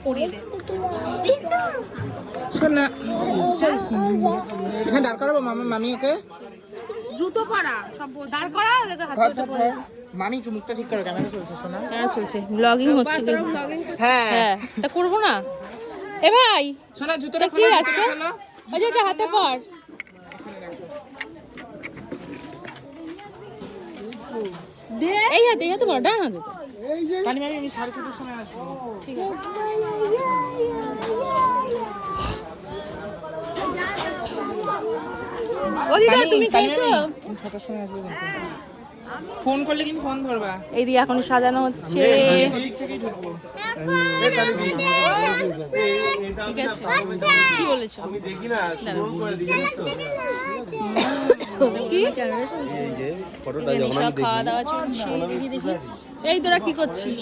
পরিয়ে দে। শোন না, এখানে দাঁড় করাবো মামি ওকে। জুতো পরা সব দাঁড় করা, দেখো হাতে মামি একটু মুখটা ঠিক করো, ক্যামেরা চলছে শোনা। ক্যামেরা চলছে, ব্লগিং হচ্ছে কি? হ্যাঁ হ্যাঁ, তা করবো না। এ ভাই, শোনা জুতোটা কি খোলো, আজকে? জুতোটা খোলো। ওই যে এটা হাতে পর। দে। এই হাতে, এই হাতে পর, ডান হাতে তো। তানি মামি আমি 6:30টার সময় আসবো। ঠিক আছে। ও দিদা, তুমি খেয়েছো? 6টার সময় আসবো কিন্তু। ফোন করলে কিন্তু ফোন ধরবা। এইদিকে এখন সাজানো হচ্ছে। ওদিক থেকেই ঢুকবো। ঠিক আছে, কি বলেছো? আমি দেখি না ফোন করে দিই জানিস তো কি? এই যে ফটোটা এখানে যখন সব আমি দেখি খাওয়া দাওয়া চলছে। দেখি দেখি, এই তোরা কি করছিস?